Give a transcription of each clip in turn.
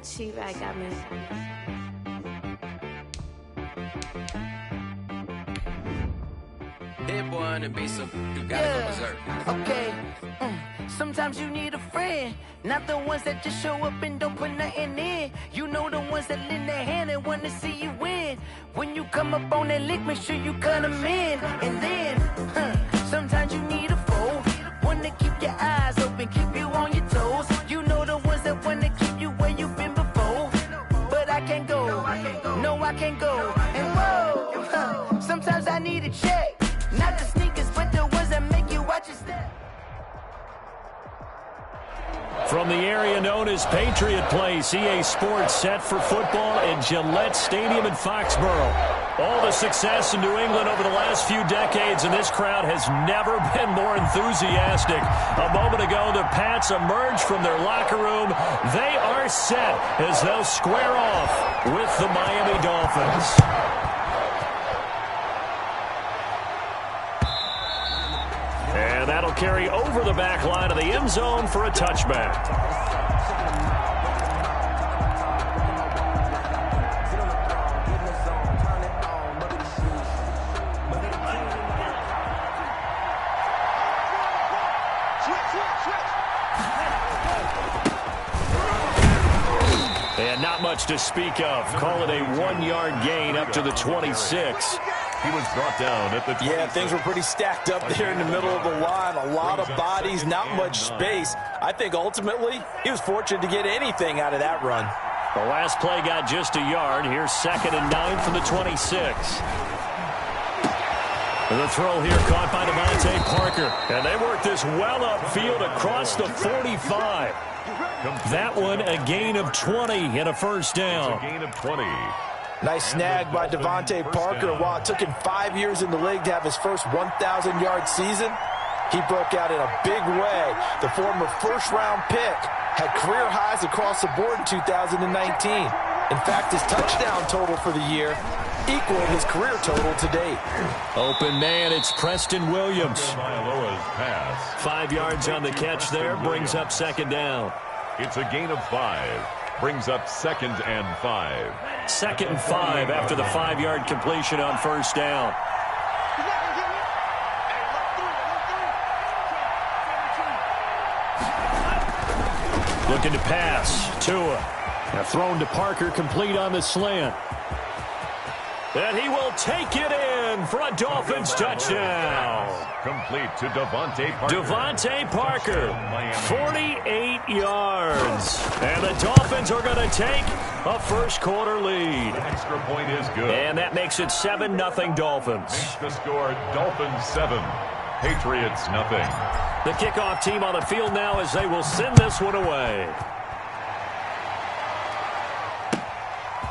T-Rag got me. Hit boy on the beat, so you gotta go berserk. Okay. Sometimes you need a friend, not the ones that just show up and don't put nothing in. You know the ones that lend their hand and want to see you win. When you come up on that lick, make sure you cut them in. And then, sometimes you need a foe, one to keep your eyes open, keep you on your toes. You know the ones that want to keep you where you've been before. But I can't go, no I can't go. And whoa, sometimes I need a check, not the sneakers, but the ones that make you watch your step. From the area known as Patriot Place, EA Sports set for football in Gillette Stadium in Foxborough. All the success in New England over the last few decades, and this crowd has never been more enthusiastic. A moment ago, the Pats emerged from their locker room. They are set as they'll square off with the Miami Dolphins. And that'll carry over the back line of the end zone for a touchback. And not much to speak of. Call it a 1-yard gain up to the 26. He was brought down at the 26. Yeah, things were pretty stacked up there in the middle of the line. A lot of bodies, not much space. I think ultimately he was fortunate to get anything out of that run. The last play got just a yard. Here's 2nd and 9 from the 26. The throw here caught by Devontae Parker. And they work this well upfield across the 45. That one a gain of 20 and a first down. It's a gain of 20. Nice snag by Devontae Parker. While it took him 5 years in the league to have his first 1,000-yard season, he broke out in a big way. The former first-round pick had career highs across the board in 2019. In fact, his touchdown total for the year equaled his career total to date. Open man, it's Preston Williams. 5 yards on the catch there, brings up 2nd down. It's a gain of 5. Brings up 2nd and 5. 2nd and 5 after the 5-yard completion on first down. Looking to pass. Tua. Now thrown to Parker, complete on the slant. And he will take it in for a Dolphins touchdown. Complete to Devontae Parker. Devontae Parker, 48 yards. And the Dolphins are going to take a first-quarter lead. The extra point is good. And that makes it 7-0 Dolphins. Makes the score Dolphins 7, Patriots nothing. The kickoff team on the field now as they will send this one away.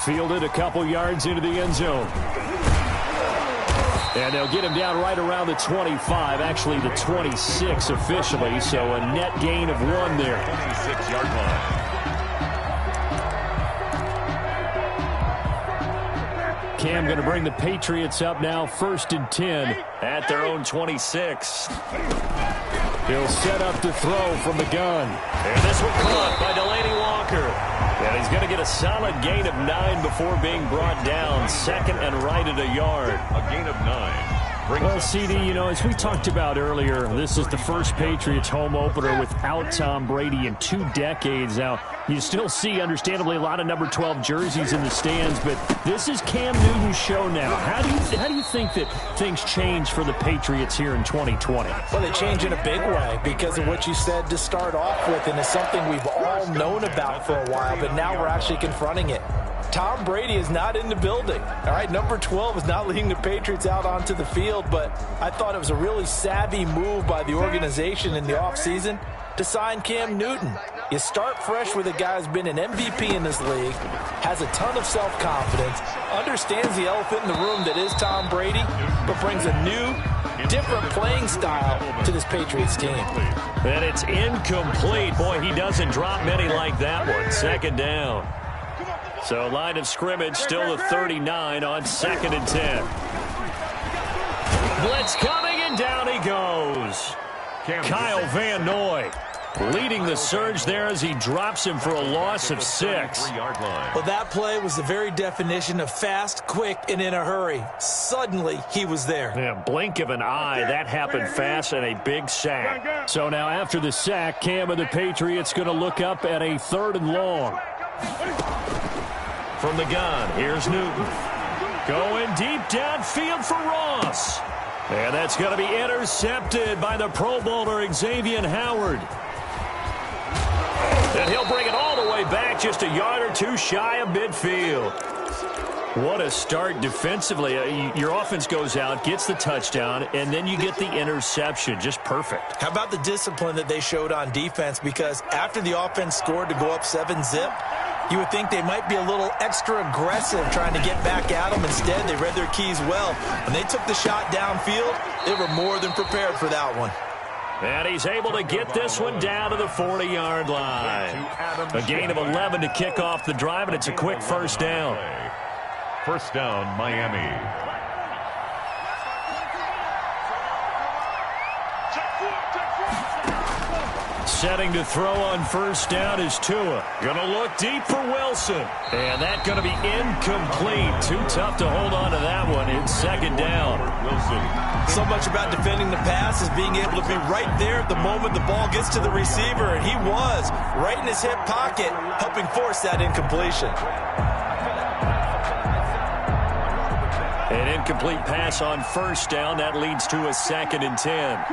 Fielded a couple yards into the end zone. And they'll get him down right around the 25, actually the 26 officially, so a net gain of 1 there. 26-yard line. Cam going to bring the Patriots up now, 1st and 10 at their own 26. He'll set up to throw from the gun. And this one caught by Delaney Walker. And he's going to get a solid gain of 9 before being brought down. 2nd and right at a yard. A gain of 9. Well, CD, you know, as we talked about earlier, this is the first Patriots home opener without Tom Brady in 2 decades. Now, you still see, understandably, a lot of number 12 jerseys in the stands, but this is Cam Newton's show now. How do you think that things change for the Patriots here in 2020? Well, they change in a big way because of what you said to start off with, and it's something we've all known about for a while, but now we're actually confronting it. Tom Brady is not in the building. All right, number 12 is not leading the Patriots out onto the field, but I thought it was a really savvy move by the organization in the offseason to sign Cam Newton. You start fresh with a guy who's been an MVP in this league, has a ton of self-confidence, understands the elephant in the room that is Tom Brady, but brings a new, different playing style to this Patriots team. And it's incomplete. Boy, he doesn't drop many like that one. 2nd down. So line of scrimmage still the 39 on 2nd and 10. Blitz coming, and down he goes. Kyle Van Noy. Leading the surge there as he drops him for a loss of 6. Well, that play was the very definition of fast, quick, and in a hurry. Suddenly, he was there. Yeah, blink of an eye. That happened fast and a big sack. So now after the sack, Cam and the Patriots going to look up at a 3rd and long. From the gun, here's Newton. Going deep downfield for Ross. And that's going to be intercepted by the Pro Bowler Xavier Howard. And he'll bring it all the way back just a yard or two shy of midfield. What a start defensively. Your offense goes out, gets the touchdown, and then you get the interception. Just perfect. How about the discipline that they showed on defense? Because after the offense scored to go up 7-zip, you would think they might be a little extra aggressive trying to get back at them. Instead, they read their keys well. When they took the shot downfield, they were more than prepared for that one. And he's able to get this one down to the 40-yard line. A gain of 11 to kick off the drive, and it's a quick first down. First down, Miami. Setting to throw on first down is Tua. Going to look deep for Wilson. And that's going to be incomplete. Too tough to hold on to that one. It's second down. Wilson. So much about defending the pass is being able to be right there at the moment the ball gets to the receiver. And he was right in his hip pocket, helping force that incompletion. An incomplete pass on first down. That leads to a 2nd and 10.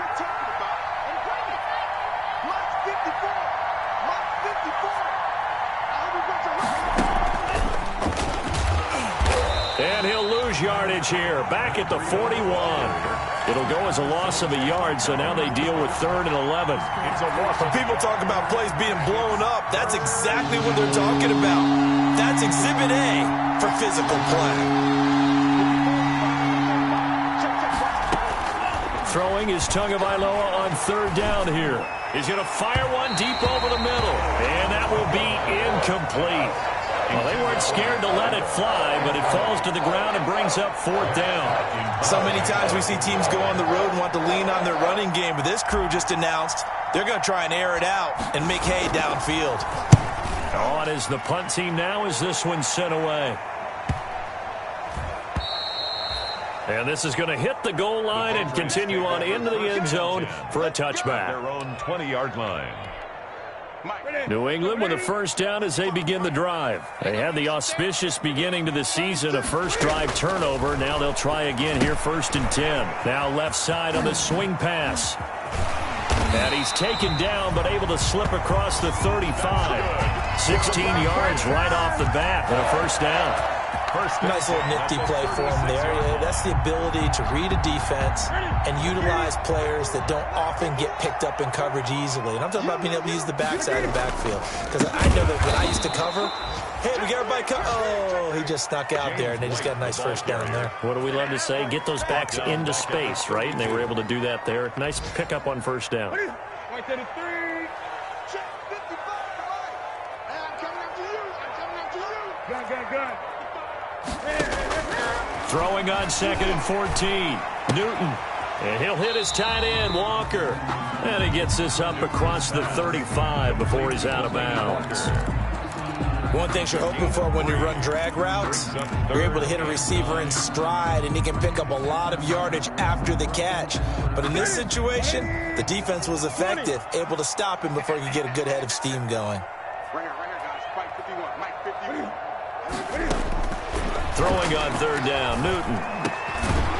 And he'll lose yardage here. Back at the 41. It'll go as a loss of a yard, so now they deal with 3rd and 11. When people talk about plays being blown up, that's exactly what they're talking about. That's Exhibit A for physical play. Throwing is Tagovailoa on 3rd down here. He's going to fire one deep over the middle. And that will be incomplete. Well, they weren't scared to let it fly, but it falls to the ground and brings up 4th down. So many times we see teams go on the road and want to lean on their running game, but this crew just announced they're going to try and air it out and make hay downfield. On is the punt team now as this one's sent away. And this is going to hit the goal line and continue on into the end zone for a touchback. Their own 20-yard line. New England with a first down as they begin the drive. They had the auspicious beginning to the season, a first drive turnover. Now they'll try again here, 1st and 10. Now left side on the swing pass. And he's taken down but able to slip across the 35. 16 yards right off the bat and a first down. Nice little nifty play for him there. Yeah, that's the ability to read a defense and utilize players that don't often get picked up in coverage easily. And I'm talking about being able to use the backside and backfield. Because I know that when I used to cover, hey, we got everybody cover. Oh, he just snuck out there, and they just got a nice first down there. What do we love to say? Get those backs into space, right? And they were able to do that there. Nice pickup on first down. Right there to 3. Check 55. I'm coming up to you. I'm coming up to you. Good. Throwing on 2nd and 14. Newton. And he'll hit his tight end, Walker. And he gets this up across the 35 before he's out of bounds. One thing you're hoping for when you run drag routes, you're able to hit a receiver in stride, and he can pick up a lot of yardage after the catch. But in this situation, the defense was effective, able to stop him before you get a good head of steam going. Right here, guys. Mike 51. Mike 51. Throwing on 3rd down, Newton.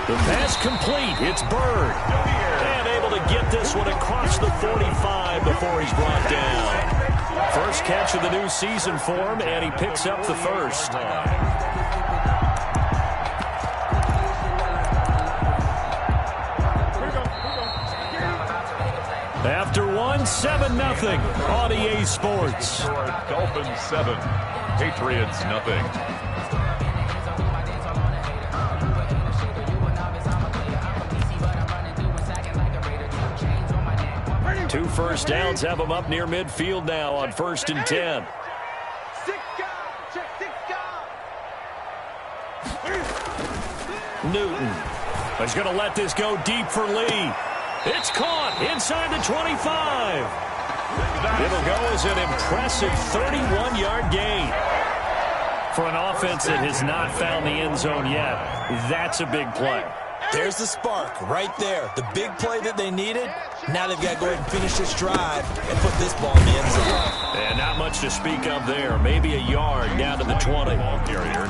The pass complete. It's Bird. And able to get this one across the 45 before he's brought down. First catch of the new season for him, and he picks up the first. After one, 7-0 on EA Sports. Dolphins 7, Patriots nothing. Two first downs have them up near midfield now on 1st and 10. Newton is going to let this go deep for Lee. It's caught inside the 25. It'll go as an impressive 31-yard gain. For an offense that has not found the end zone yet, that's a big play. There's the spark right there. The big play that they needed. Now they've got to go ahead and finish this drive and put this ball in the end zone. And not much to speak of there. Maybe a yard down to the 20. Ball carrier.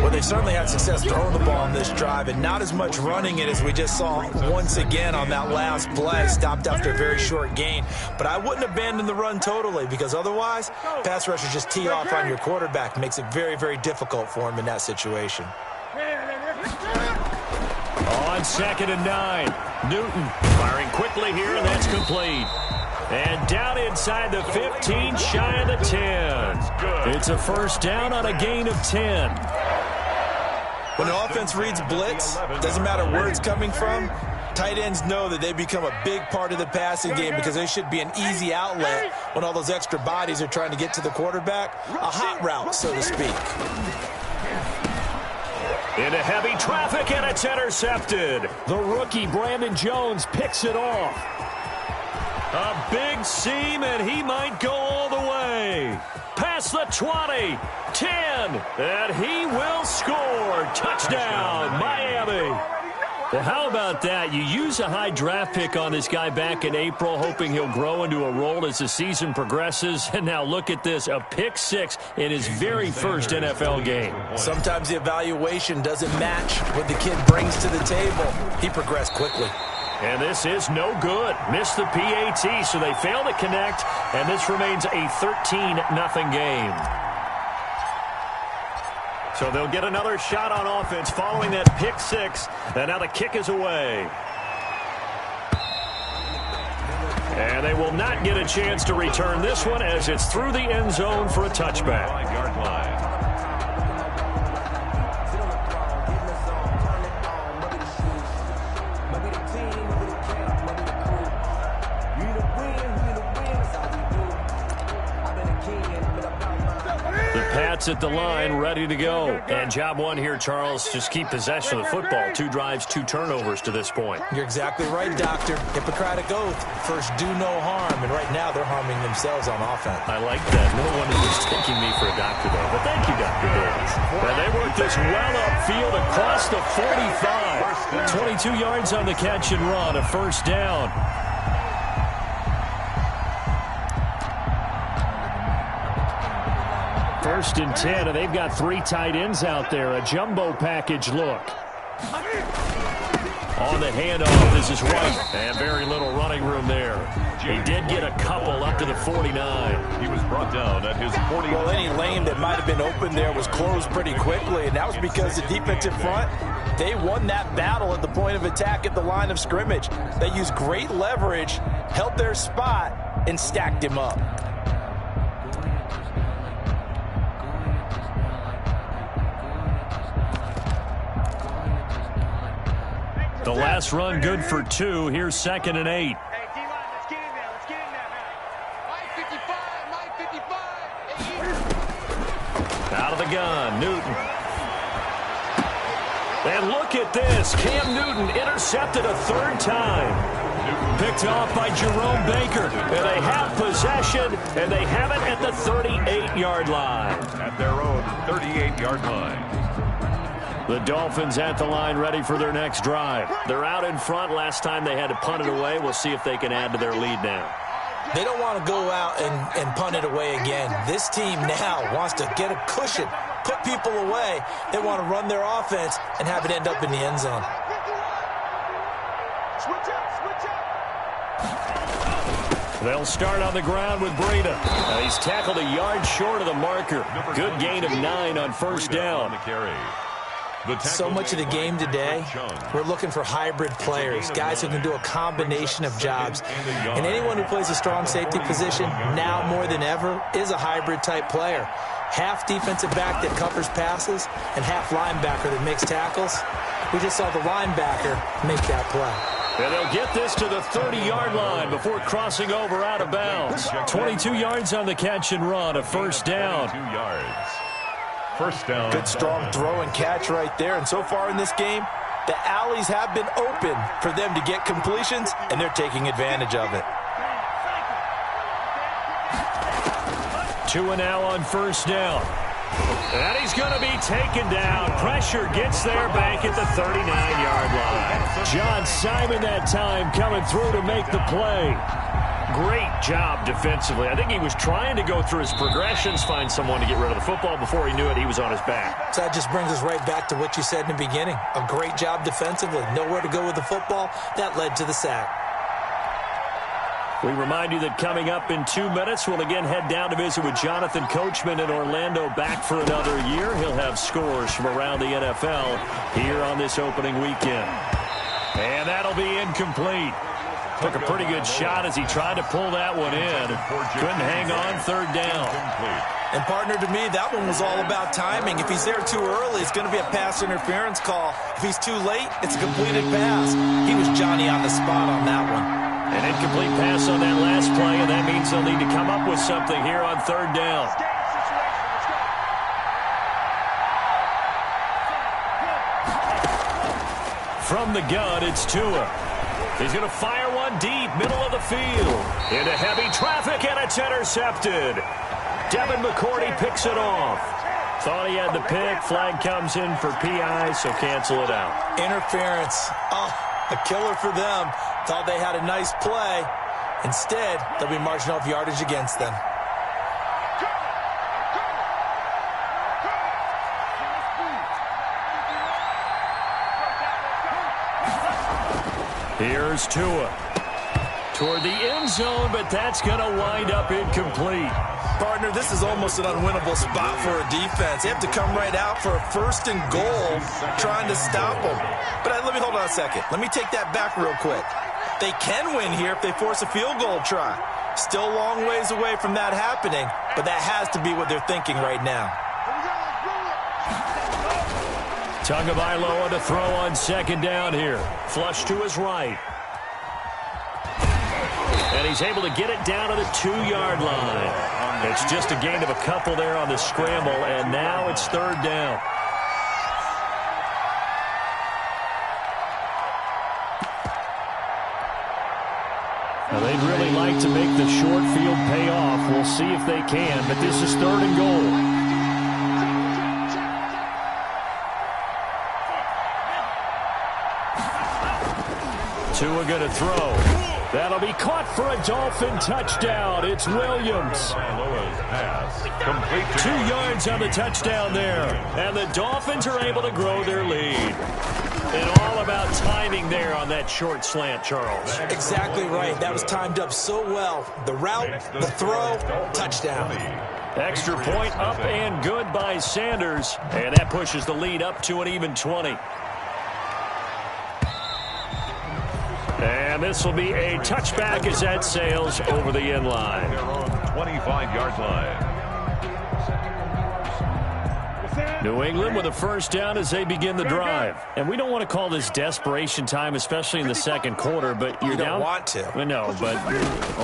Well, they certainly had success throwing the ball on this drive and not as much running it as we just saw once again on that last play. Stopped after a very short gain. But I wouldn't abandon the run totally because otherwise, pass rushers just tee off on your quarterback. Makes it very, very difficult for him in that situation. On 2nd and 9, Newton firing quickly here, and that's complete. And down inside the 15, shy of the 10. It's a first down on a gain of 10. When the offense reads blitz, doesn't matter where it's coming from, tight ends know that they become a big part of the passing game because they should be an easy outlet when all those extra bodies are trying to get to the quarterback. A hot route, so to speak. Into heavy traffic, and it's intercepted. The rookie, Brandon Jones, picks it off. A big seam, and he might go all the way. Past the 20, 10, and he will score. Touchdown, Miami. Well, how about that? You use a high draft pick on this guy back in April, hoping he'll grow into a role as the season progresses. And now look at this, a pick 6 in his very first NFL game. Sometimes the evaluation doesn't match what the kid brings to the table. He progressed quickly. And this is no good. Missed the PAT, so they fail to connect, and this remains a 13-0 game. So they'll get another shot on offense following that pick 6, and now the kick is away. And they will not get a chance to return this one as it's through the end zone for a touchback. 5-yard line. At the line, ready to go. And job one here, Charles, just keep possession of the football. 2 drives, 2 turnovers to this point. You're exactly right, Doctor. Hippocratic oath. First, do no harm. And right now, they're harming themselves on offense. I like that. No one is taking me for a doctor, though. But thank you, Dr. Davis. And they work this well upfield across the 45. 22 yards on the catch and run. A first down. First and 10, and they've got 3 tight ends out there. A jumbo package look. On the handoff, this is White. And very little running room there. He did get a couple up to the 49. He was brought down at his 40. Well, any lane that might have been open there was closed pretty quickly, and that was because the defensive front, they won that battle at the point of attack at the line of scrimmage. They used great leverage, held their spot, and stacked him up. The last run good for 2. Here's 2nd and 8. Hey, D-line, let's get in there. Let's get in there, man. My 55. Out of the gun, Newton. And look at this. Cam Newton intercepted a 3rd time. Picked off by Jerome Baker. And they have possession, and they have it at the 38-yard line. At their own 38-yard line. The Dolphins at the line ready for their next drive. They're out in front. Last time they had to punt it away. We'll see if they can add to their lead now. They don't want to go out and punt it away again. This team now wants to get a cushion, put people away. They want to run their offense and have it end up in the end zone. They'll start on the ground with Breida. He's tackled a yard short of the marker. Good gain of 9 on first down. So much of the game today, we're looking for hybrid players, guys who can do a combination of jobs. And anyone who plays a strong safety position, now more than ever, is a hybrid type player. Half defensive back that covers passes and half linebacker that makes tackles. We just saw the linebacker make that play. And they'll get this to the 30-yard line before crossing over out of bounds. 22 yards on the catch and run, a first down. 2 yards. First down. Good strong throw and catch right there. And so far in this game, the alleys have been open for them to get completions, and they're taking advantage of it. Tua now on first down. And he's going to be taken down. Pressure gets there back at the 39-yard line. John Simon that time coming through to make the play. Great job defensively. I think he was trying to go through his progressions, find someone to get rid of the football. Before he knew it, he was on his back. So that just brings us right back to what you said in the beginning. A great job defensively. Nowhere to go with the football. That led to the sack. We remind you that coming up in 2 minutes, we'll again head down to visit with Jonathan Coachman in Orlando, back for another year. He'll have scores from around the NFL here on this opening weekend. And that'll be incomplete. Took a pretty good shot as he tried to pull that one in. Couldn't hang on, third down. And partner, to me, that one was all about timing. If he's there too early, it's going to be a pass interference call. If he's too late, it's a completed pass. He was Johnny on the spot on that one. An incomplete pass on that last play, and that means they'll need to come up with something here on third down. From the gun, it's Tua. He's going to fire one deep, middle of the field. Into heavy traffic, and it's intercepted. Devin McCourty picks it off. Thought he had the pick. Flag comes in for PI, so cancel it out. Interference. Oh, a killer for them. Thought they had a nice play. Instead, they'll be marching off yardage against them. Here's Tua. Toward the end zone, but that's going to wind up incomplete. Partner, this is almost an unwinnable spot for a defense. They have to come right out for a first and goal, trying to stop them. But let me hold on a second. Let me take that back real quick. They can win here if they force a field goal try. Still a long ways away from that happening, but that has to be what they're thinking right now. Tagovailoa to throw on second down here. Flush to his right. And he's able to get it down to the 2-yard line. It's just a gain of a couple there on the scramble, and now it's third down. Now they'd really like to make the short field pay off. We'll see if they can, but this is third and goal. Tua going to throw. That'll be caught for a Dolphin touchdown. It's Williams. 2 yards on the touchdown there. And the Dolphins are able to grow their lead. And all about timing there on that short slant, Charles. Exactly right. That was timed up so well. The route, the throw, touchdown. Extra point up and good by Sanders. And that pushes the lead up to an even 20. And this will be a touchback as that sails over the end line. 25-yard line. New England with a first down as they begin the drive. And we don't want to call this desperation time, especially in the second quarter, but you're down. You don't want to. No, but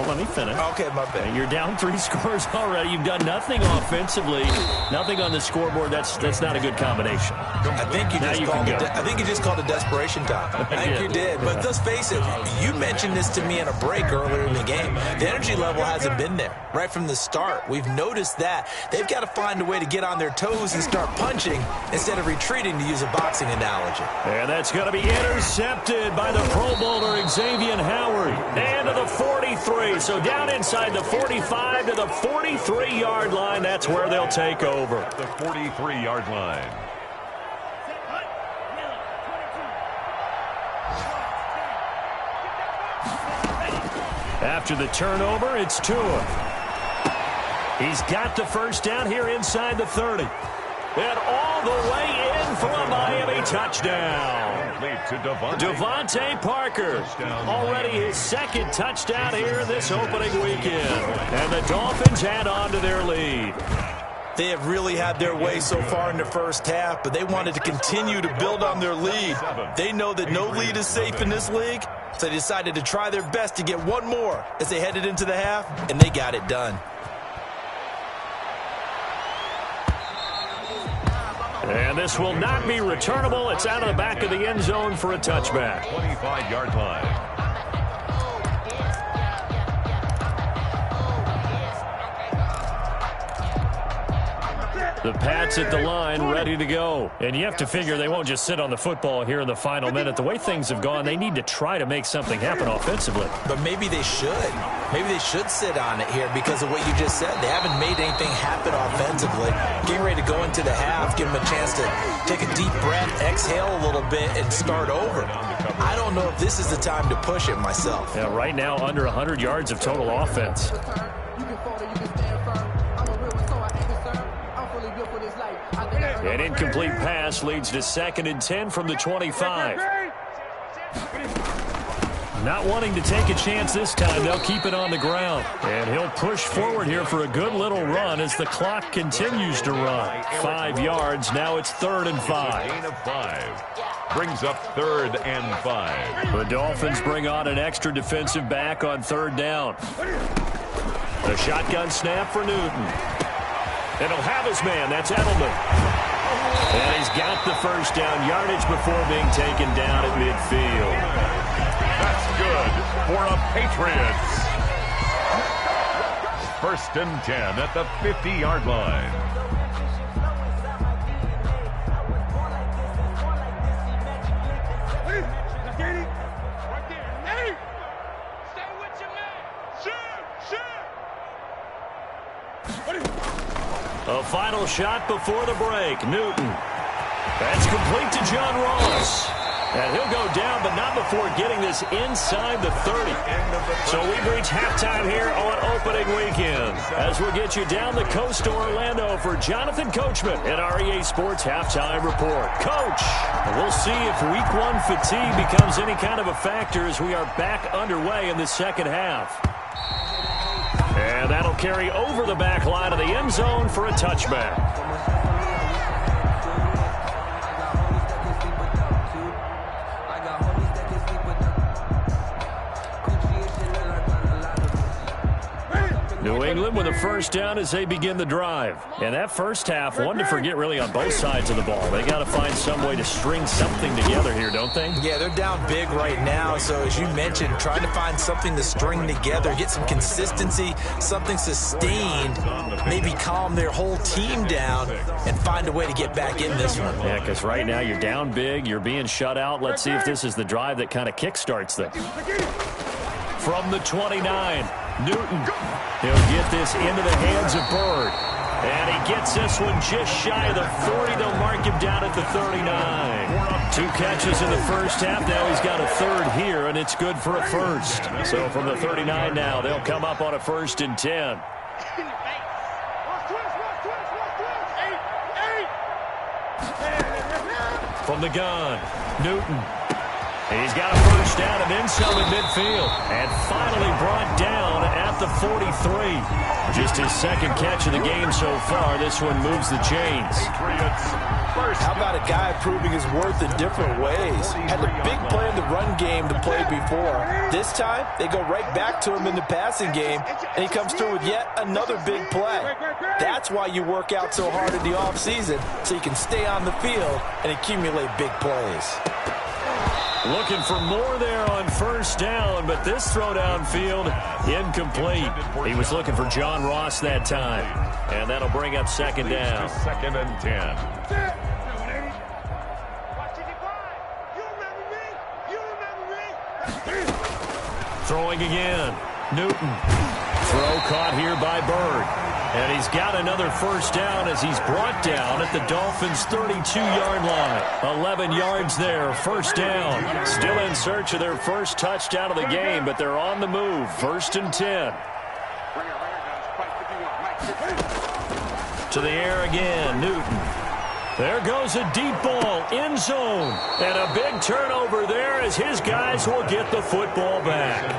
let me finish. Okay, my bad. You're down 3 scores already. You've done nothing offensively, nothing on the scoreboard. That's not a good combination. I think you just called it desperation time. I think you did. But let's face it, you mentioned this to me in a break earlier in the game. The energy level hasn't been there right from the start. We've noticed that. They've got to find a way to get on their toes and start punching instead of retreating, to use a boxing analogy. And that's going to be intercepted by the Pro Bowler Xavier Howard. And to the 43. So down inside the 45 to the 43-yard line. That's where they'll take over. The 43-yard line. After the turnover, it's Tua. He's got the first down here inside the 30. And all the way in for a Miami touchdown. Devontae Parker, already his second touchdown here this opening weekend. And the Dolphins add on to their lead. They have really had their way so far in the first half, but they wanted to continue to build on their lead. They know that no lead is safe in this league, so they decided to try their best to get one more as they headed into the half, and they got it done. And this will not be returnable. It's out of the back of the end zone for a touchback. 25-yard line. The Pats at the line, ready to go. And you have to figure they won't just sit on the football here in the final minute. The way things have gone, they need to try to make something happen offensively. But maybe they should. Maybe they should sit on it here because of what you just said. They haven't made anything happen offensively. Getting ready to go into the half, give them a chance to take a deep breath, exhale a little bit, and start over. I don't know if this is the time to push it myself. Yeah, right now, under 100 yards of total offense. An incomplete pass leads to 2nd and 10 from the 25. Not wanting to take a chance this time, they'll keep it on the ground. And he'll push forward here for a good little run as the clock continues to run. 5 yards, now it's 3rd and 5. Gain of 5. Brings up 3rd and 5. The Dolphins bring on an extra defensive back on 3rd down. The shotgun snap for Newton. And he'll have his man, that's Edelman. And he's got the first down yardage before being taken down at midfield. That's good for the Patriots. 1st and 10 at the 50-yard line. A final shot before the break. Newton. That's complete to John Ross. And he'll go down, but not before getting this inside the 30. So we've reached halftime here on opening weekend. As we'll get you down the coast to Orlando for Jonathan Coachman at our EA Sports Halftime Report. Coach, we'll see if Week 1 fatigue becomes any kind of a factor as we are back underway in the second half. And that'll carry over the back line of the end zone for a touchback. New England with a first down as they begin the drive. And that first half, one to forget really on both sides of the ball. They got to find some way to string something together here, don't they? Yeah, they're down big right now. So as you mentioned, trying to find something to string together, get some consistency, something sustained, maybe calm their whole team down and find a way to get back in this one. Yeah, because right now you're down big, you're being shut out. Let's see if this is the drive that kind of kickstarts them. From the 29, Newton. He'll get this into the hands of Bird. And he gets this one just shy of the 40. They'll mark him down at the 39. 2 catches in the first half. Now he's got a 3rd here, and it's good for a first. So from the 39 now, they'll come up on a 1st and 10. From the gun, Newton. He's got a first down and then some in midfield. And finally brought down at the 43. Just his 2nd catch of the game so far. This one moves the chains. How about a guy proving his worth in different ways? Had a big play in the run game to play before. This time, they go right back to him in the passing game, and he comes through with yet another big play. That's why you work out so hard in the offseason, so you can stay on the field and accumulate big plays. Looking for more there on first down, but this throw downfield incomplete. He was looking for John Ross that time, and that'll bring up 2nd down. 2nd and 10. Throwing again, Newton. Throw caught here by Bird. And he's got another first down as he's brought down at the Dolphins' 32-yard line. 11 yards there, first down. Still in search of their first touchdown of the game, but they're on the move. 1st and 10. To the air again, Newton. There goes a deep ball, end zone. And a big turnover there as his guys will get the football back.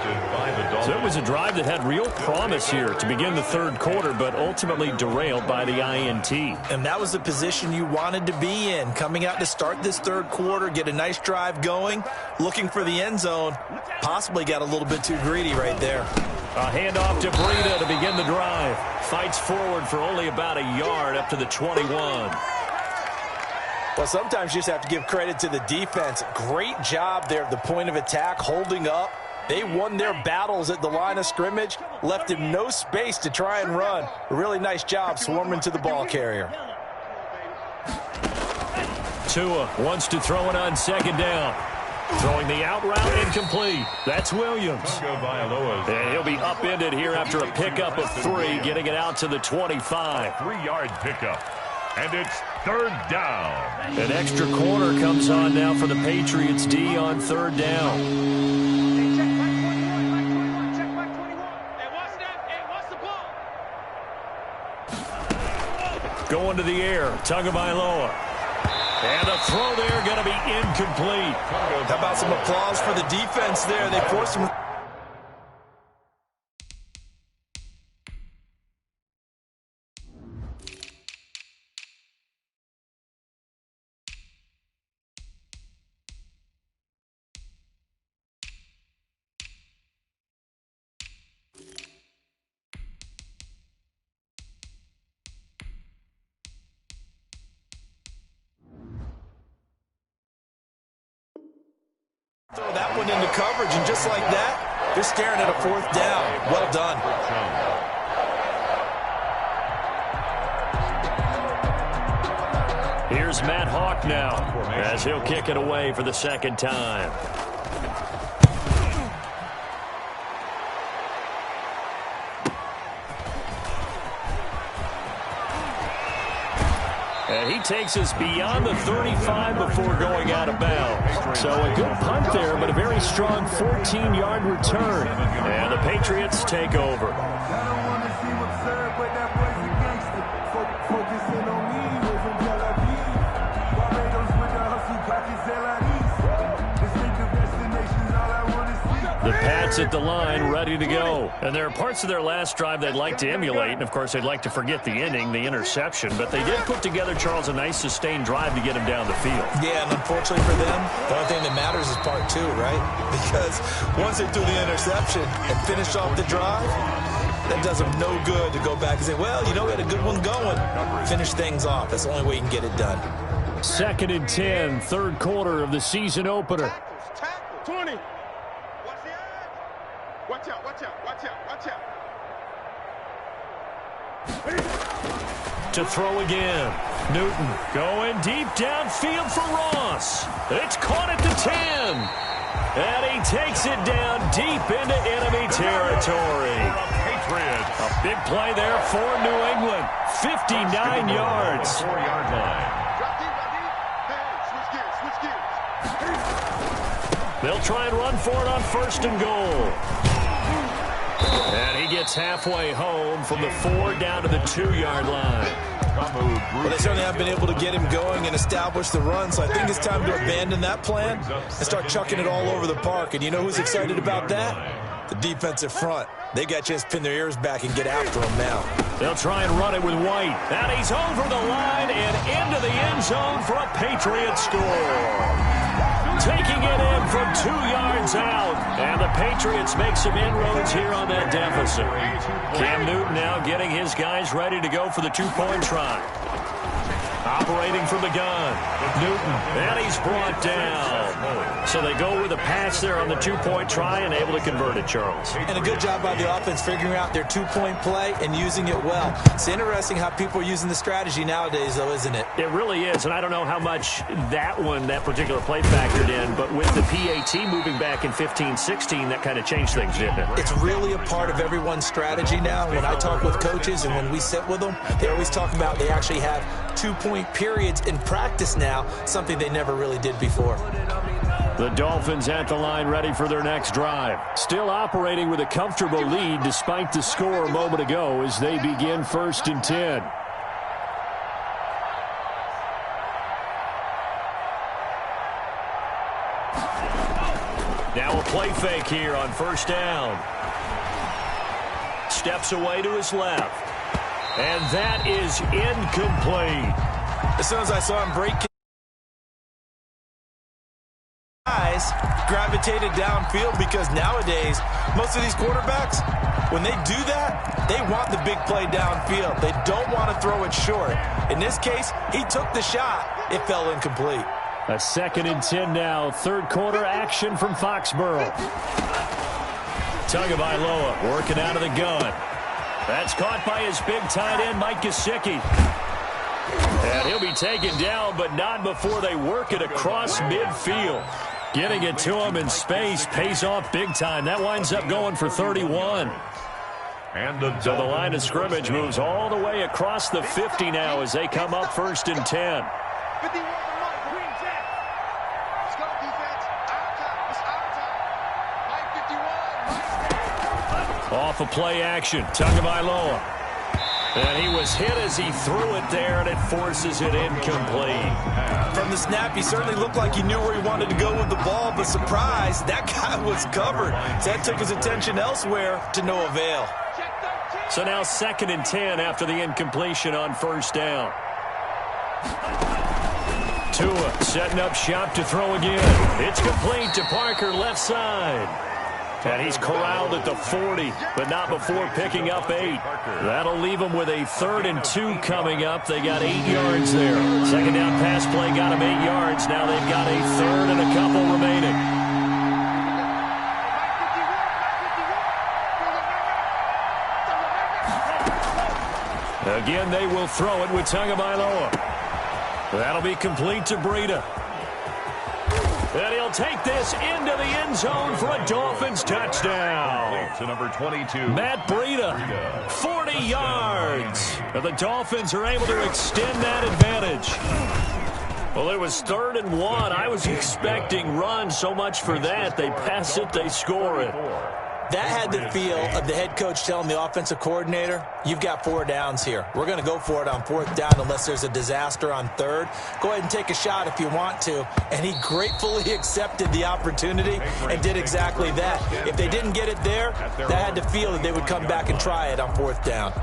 So it was a drive that had real promise here to begin the 3rd quarter, but ultimately derailed by the INT. And that was the position you wanted to be in. Coming out to start this 3rd quarter, get a nice drive going, looking for the end zone. Possibly got a little bit too greedy right there. A handoff to Breida to begin the drive. Fights forward for only about a yard up to the 21. Well, sometimes you just have to give credit to the defense. Great job there at the point of attack, holding up. They won their battles at the line of scrimmage, left him no space to try and run. A really nice job swarming to the ball carrier. Tua wants to throw it on second down. Throwing the out route incomplete. That's Williams. And he'll be upended here after a pickup of 3, getting it out to the 25. 3-yard pickup. And it's third down. An extra corner comes on now for the Patriots D on third down. Going to the air. Tagovailoa. And the throw there going to be incomplete. How about some applause for the defense there? They forced him. Throw that one into coverage, and just like that, they're staring at a fourth down. Well done. Here's Matt Hawk now, as he'll kick it away for the second time. And he takes us beyond the 35 before going out of bounds. So a good punt there, but a very strong 14-yard return. And the Patriots take over. The Pats at the line, ready to go. And there are parts of their last drive they'd like to emulate. And, of course, they'd like to forget the inning, the interception. But they did put together, Charles, a nice sustained drive to get him down the field. Yeah, and unfortunately for them, the only thing that matters is part 2, right? Because once they threw the interception and finished off the drive, that does them no good to go back and say, well, you know, we had a good one going. Finish things off. That's the only way you can get it done. 2nd and 10, third quarter of the season opener. 20. Watch out, watch out, watch out, watch out. To throw again. Newton going deep downfield for Ross. It's caught at the 10. And he takes it down deep into enemy territory. A big play there for New England. 59 yards. 4-yard line. They'll try and run for it on 1st and goal. And he gets halfway home from the 4 down to the 2-yard line. Well, they certainly have been able to get him going and establish the run, so I think it's time to abandon that plan and start chucking it all over the park. And you know who's excited about that? The defensive front. They got a chance to pin their ears back and get after him now. They'll try and run it with White. And he's over the line and into the end zone for a Patriot score. Taking it in from 2 yards out. And the Patriots make some inroads here on that deficit. Cam Newton now getting his guys ready to go for the 2-point try. Operating from the gun. Newton, and he's brought down. So they go with a pass there on the 2-point try and able to convert it, Charles. And a good job by the offense figuring out their 2-point play and using it well. It's interesting how people are using the strategy nowadays, though, isn't it? It really is, and I don't know how much that particular play factored in, but with the PAT moving back in 15-16, that kind of changed things, didn't it? It's really a part of everyone's strategy now. When I talk with coaches and when we sit with them, they always talk about they actually have 2-point periods in practice now, something they never really did before. The Dolphins at the line ready for their next drive. Still operating with a comfortable lead despite the score a moment ago as they begin 1st and 10. Now a play fake here on 1st down. Steps away to his left. And that is incomplete. As soon as I saw him break, guys gravitated downfield because nowadays, most of these quarterbacks, when they do that, they want the big play downfield. They don't want to throw it short. In this case, he took the shot. It fell incomplete. A 2nd and 10 now. Third quarter action from Foxborough. Tagovailoa working out of the gun. That's caught by his big tight end, Mike Gesicki. And he'll be taken down, but not before they work it across midfield. Getting it to him in space pays off big time. That winds up going for 31. So the line of scrimmage moves all the way across the 50 now as they come up 1st and 10. Off of play action, Tagovailoa. And he was hit as he threw it there, and it forces it incomplete. From the snap, he certainly looked like he knew where he wanted to go with the ball, but surprise, that guy was covered. So that took his attention elsewhere to no avail. So now 2nd and 10 after the incompletion on 1st down. Tua setting up shop to throw again. It's complete to Parker left side. And he's corralled at the 40, but not before picking up 8. That'll leave them with a 3rd and 2 coming up. They got 8 yards there. 2nd down pass play got them 8 yards. Now they've got a 3rd and a couple remaining. Again, they will throw it with Tagovailoa. That'll be complete to Breida. And he'll take this into the end zone for a Dolphins touchdown. To number 22. Matt Breida, 40 yards. And the Dolphins are able to extend that advantage. Well, it was 3rd and 1. I was expecting run, so much for that. They pass it, they score it. That had the feel of the head coach telling the offensive coordinator, you've got 4 downs here. We're going to go for it on 4th down unless there's a disaster on 3rd. Go ahead and take a shot if you want to. And he gratefully accepted the opportunity and did exactly that. If they didn't get it there, that had the feel that they would come back and try it on 4th down.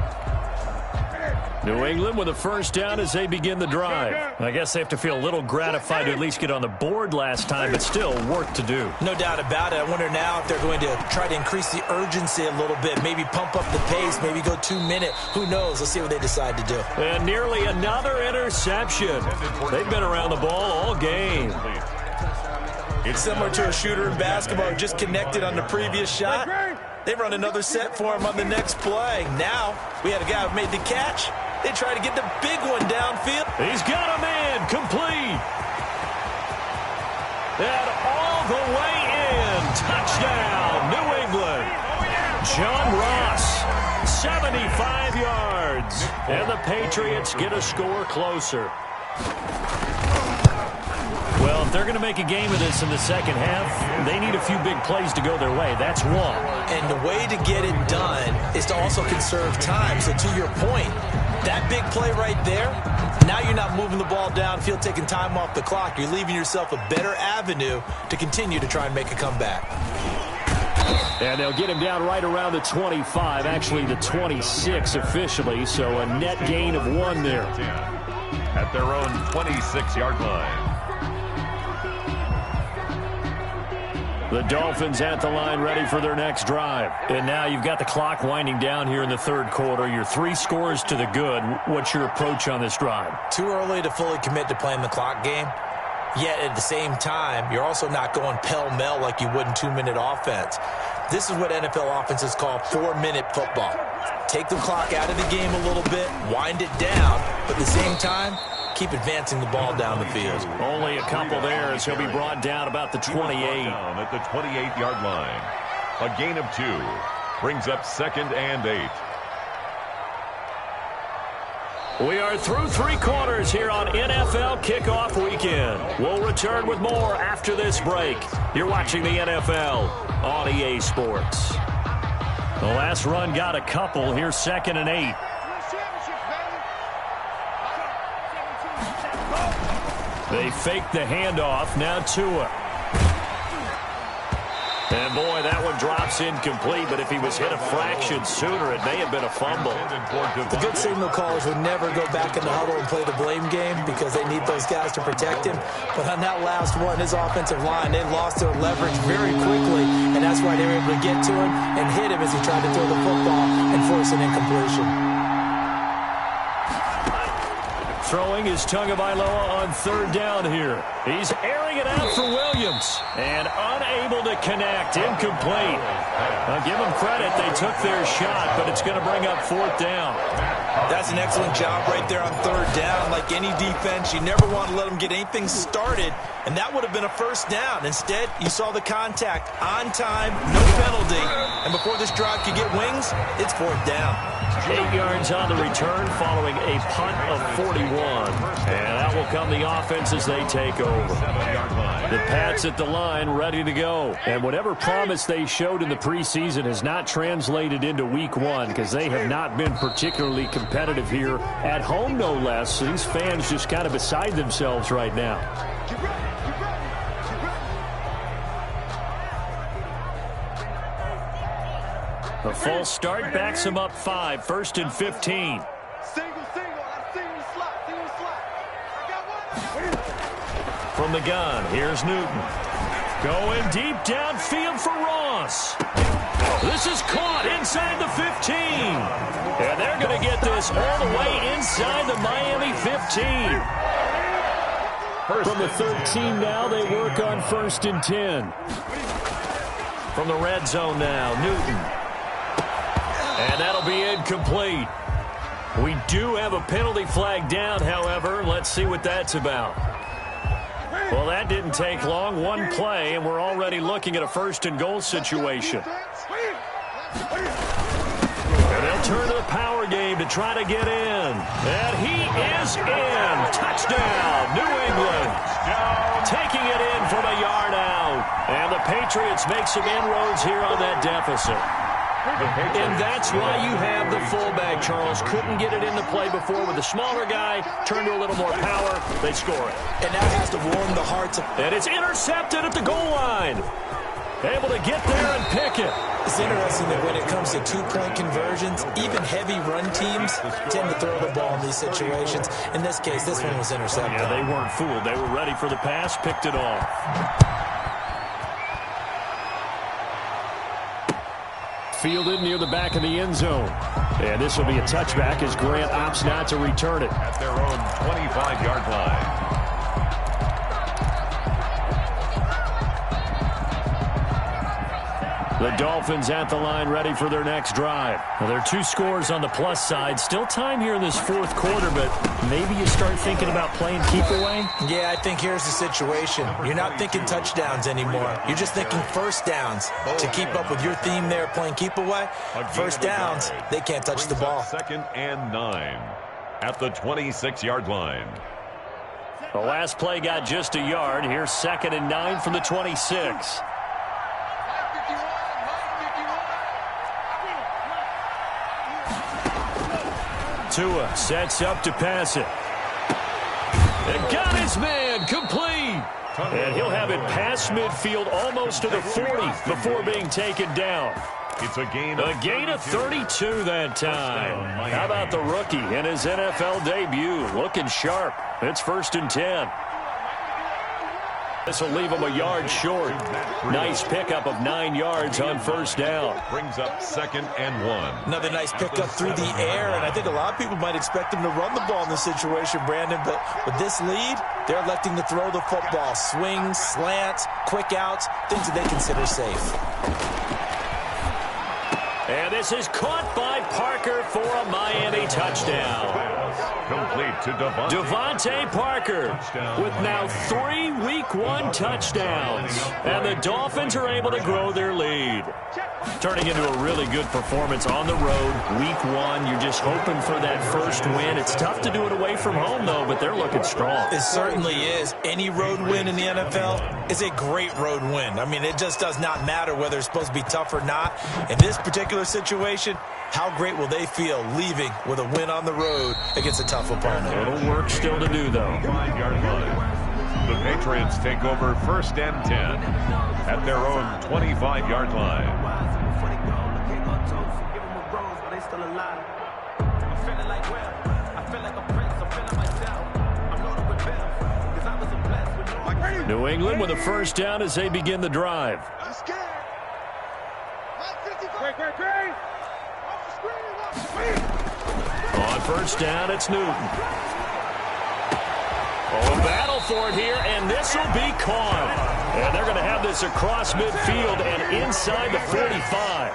New England with a 1st down as they begin the drive. I guess they have to feel a little gratified to at least get on the board last time, but still work to do. No doubt about it. I wonder now if they're going to try to increase the urgency a little bit, maybe pump up the pace, maybe go 2-minute. Who knows? Let's see what they decide to do. And nearly another interception. They've been around the ball all game. It's similar to a shooter in basketball who just connected on the previous shot. They run another set for him on the next play. Now, we had a guy who made the catch. They try to get the big one downfield. He's got a man complete. And all the way in. Touchdown, New England. John Ross, 75 yards. And the Patriots get a score closer. Well, if they're going to make a game of this in the second half, they need a few big plays to go their way. That's one. And the way to get it done is to also conserve time. So to your point, that big play right there, now you're not moving the ball downfield, taking time off the clock. You're leaving yourself a better avenue to continue to try and make a comeback. And they'll get him down right around the 25, actually the 26 officially, so a net gain of 1 there. At their own 26-yard line. The Dolphins at the line ready for their next drive. And now you've got the clock winding down here in the 3rd quarter. You're 3 scores to the good. What's your approach on this drive? Too early to fully commit to playing the clock game. Yet at the same time, you're also not going pell-mell like you would in 2-minute offense. This is what NFL offenses call 4-minute football. Take the clock out of the game a little bit, wind it down, but at the same time, keep advancing the ball down the field. Only a couple there as he'll be brought down about the 28. At the 28-yard line. A gain of 2. Brings up 2nd and 8. We are through 3 quarters here on NFL Kickoff Weekend. We'll return with more after this break. You're watching the NFL on EA Sports. The last run got a couple. Here's 2nd and 8. They fake the handoff. Now Tua. And boy, that one drops incomplete, but if he was hit a fraction sooner, it may have been a fumble. The good signal callers would never go back in the huddle and play the blame game because they need those guys to protect him. But on that last one, his offensive line, they lost their leverage very quickly, and that's why they were able to get to him and hit him as he tried to throw the football and force an incompletion. Throwing is Tagovailoa on third down here. He's airing it out for Williams. And unable to connect. Incomplete. I'll give them credit. They took their shot, but it's going to bring up fourth down. That's an excellent job right there on third down. Like any defense, you never want to let them get anything started, and that would have been a first down. Instead, you saw the contact on time, no penalty, and before this drive could get wings, it's fourth down. 8 yards on the return following a punt of 41. And that will come the offense as they take over. The Pats at the line ready to go. And whatever promise they showed in the preseason has not translated into week one because they have not been particularly competitive here at home, no less. So these fans just kind of beside themselves right now. The false start backs him up 5, 1st and 15. From the gun, here's Newton. Going deep downfield for Ross. This is caught inside the 15. And they're going to get this all the way inside the Miami 15. From the 13 now, they work on 1st and 10. From the red zone now, Newton. And that'll be incomplete. We do have a penalty flag down, however. Let's see what that's about. Well, that didn't take long. One play, and we're already looking at a 1st and goal situation. And they'll turn to the power game to try to get in. And he is in. Touchdown, New England. Taking it in from a yard out. And the Patriots make some inroads here on that deficit. And that's why you have the fullback, Charles. Couldn't get it into play before with the smaller guy. Turned to a little more power. They score it. And that has to warm the hearts of... And it's intercepted at the goal line. Able to get there and pick it. It's interesting that when it comes to two-point conversions, even heavy run teams tend to throw the ball in these situations. In this case, this one was intercepted. Yeah, they weren't fooled. They were ready for the pass, picked it off. Fielded near the back of the end zone. And this will be a touchback as Grant opts not to return it. At their own 25-yard line. The Dolphins at the line ready for their next drive. Well, there are 2 scores on the plus side. Still time here in this 4th quarter, but maybe you start thinking about playing keep away? Yeah, I think here's the situation. You're not thinking touchdowns anymore. You're just thinking first downs. To keep up with your theme there, playing keep away, first downs, they can't touch the ball. 2nd and 9 at the 26-yard line. The last play got just a yard. Here's 2nd and 9 from the 26. Tua sets up to pass it. And got his man complete. And he'll have it past midfield almost to the 40 before being taken down. It's a gain of 32 that time. How about the rookie in his NFL debut? Looking sharp. It's 1st and 10. This will leave him a yard short. Nice pickup of 9 yards on 1st down. Brings up 2nd and 1. Another nice pickup through the air, and I think a lot of people might expect him to run the ball in this situation, Brandon, but with this lead, they're electing to throw the football. Swings, slants, quick outs, things that they consider safe. And this is caught by Parker for a Miami touchdown. Complete to Devontae Parker with now 3 Week 1 touchdowns. And the Dolphins are able to grow their lead. Turning into a really good performance on the road. Week 1, you're just hoping for that first win. It's tough to do it away from home, though, but they're looking strong. It certainly is. Any road win in the NFL is a great road win. I mean, it just does not matter whether it's supposed to be tough or not. In this particular situation, how great will they feel leaving with a win on the road against a tough opponent? Little work still to do, though. 5-yard line. The Patriots take over 1st and 10 at their own 25-yard line. New England with a 1st down as they begin the drive. On 1st down, it's Newton. Oh, a battle for it here, and this will be caught. And they're going to have this across midfield and inside the 45.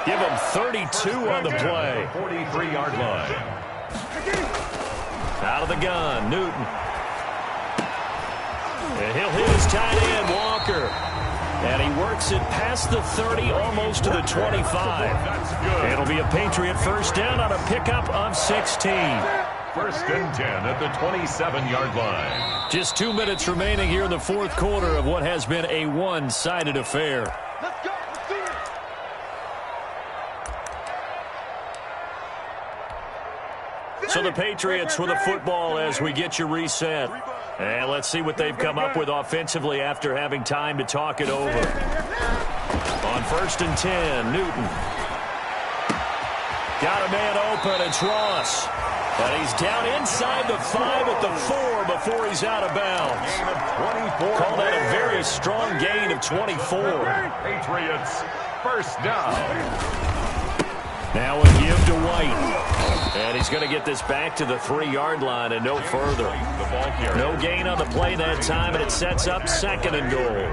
Give him 32 on the play. 43-yard line. Out of the gun, Newton. And he'll hit his tight end, Walker. And he works it past the 30, almost to the 25. That's good. It'll be a Patriot first down on a pickup of 16. First and 10 at the 27-yard line. Just 2 minutes remaining here in the fourth quarter of what has been a one-sided affair. Let's go. Let's do it. So the Patriots with the football as we get you reset. And let's see what they've come up with offensively after having time to talk it over. On first and 10, Newton. Got a man open, it's Ross. And he's down inside the 5 at the 4 before he's out of bounds. Call that a very strong gain of 24. Patriots first down. Now a give to White. And he's going to get this back to the 3-yard line and no further. No gain on the play that time, and it sets up second and goal.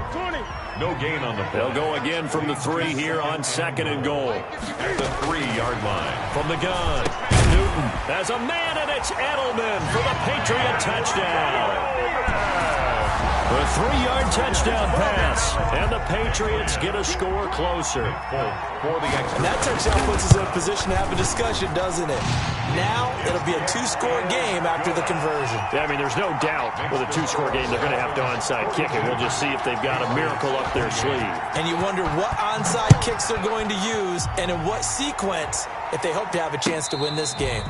No gain on the play. They'll go again from the 3 here on second and goal. At the 3-yard line. From the gun, Newton has a man, and it's Edelman for the Patriot touchdown. A 3-yard touchdown pass, and the Patriots get a score closer. And that touchdown puts us in a position to have a discussion, doesn't it? Now it'll be a 2-score game after the conversion. Yeah, I mean, there's no doubt with a 2-score game they're going to have to onside kick it. We'll just see if they've got a miracle up their sleeve. And you wonder what onside kicks they're going to use and in what sequence if they hope to have a chance to win this game.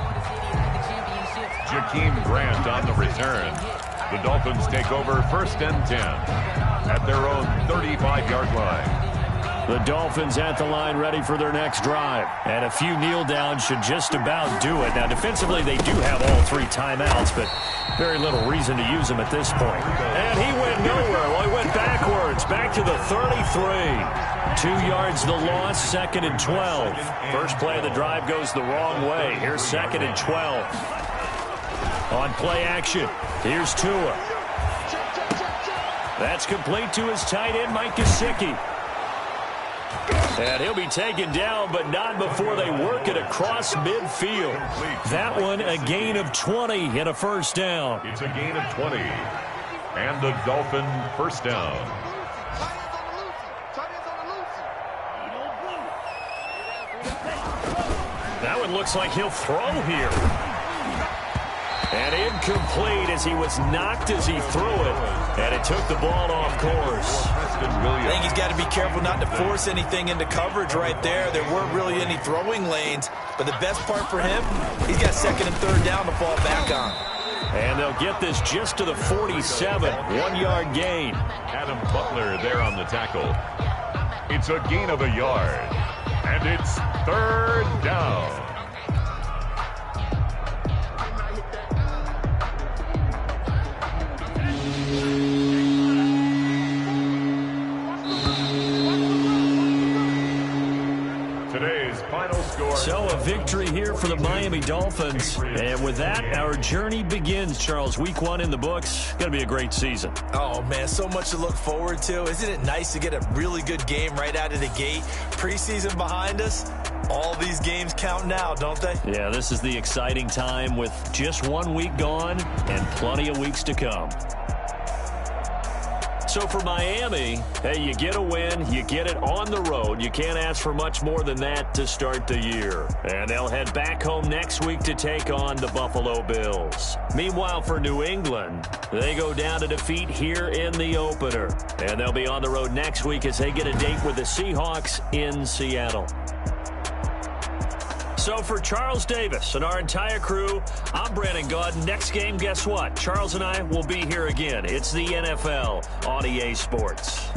Jakeem Grant on the return. The Dolphins take over first and 10 at their own 35-yard line. The Dolphins at the line ready for their next drive. And a few kneel downs should just about do it. Now, defensively, they do have all 3 timeouts, but very little reason to use them at this point. And he went nowhere. Well, he went backwards, back to the 33. 2 yards the loss, second and 12. First play of the drive goes the wrong way. Here's second and 12. On play action, here's Tua. That's complete to his tight end, Mike Gesicki. And he'll be taken down, but not before they work it across midfield. That one, a gain of 20 and a first down. It's a gain of 20. And the Dolphin first down. That one looks like he'll throw here. And incomplete as he was knocked as he threw it. And it took the ball off course. I think he's got to be careful not to force anything into coverage right there. There weren't really any throwing lanes. But the best part for him, he's got second and third down to fall back on. And they'll get this just to the 47. 1-yard gain. Adam Butler there on the tackle. It's a gain of a yard. And it's third down. Today's final score. So a victory here for the Miami Dolphins. And with that, our journey begins, Charles. Week 1 in the books. Going to be a great season. Oh, man, so much to look forward to. Isn't it nice to get a really good game right out of the gate? Preseason behind us. All these games count now, don't they? Yeah, this is the exciting time with just 1 week gone and plenty of weeks to come. So for Miami, hey, you get a win, you get it on the road. You can't ask for much more than that to start the year. And they'll head back home next week to take on the Buffalo Bills. Meanwhile, for New England, they go down to defeat here in the opener. And they'll be on the road next week as they get a date with the Seahawks in Seattle. So for Charles Davis and our entire crew, I'm Brandon Gaud. Next game, guess what? Charles and I will be here again. It's the NFL on EA Sports.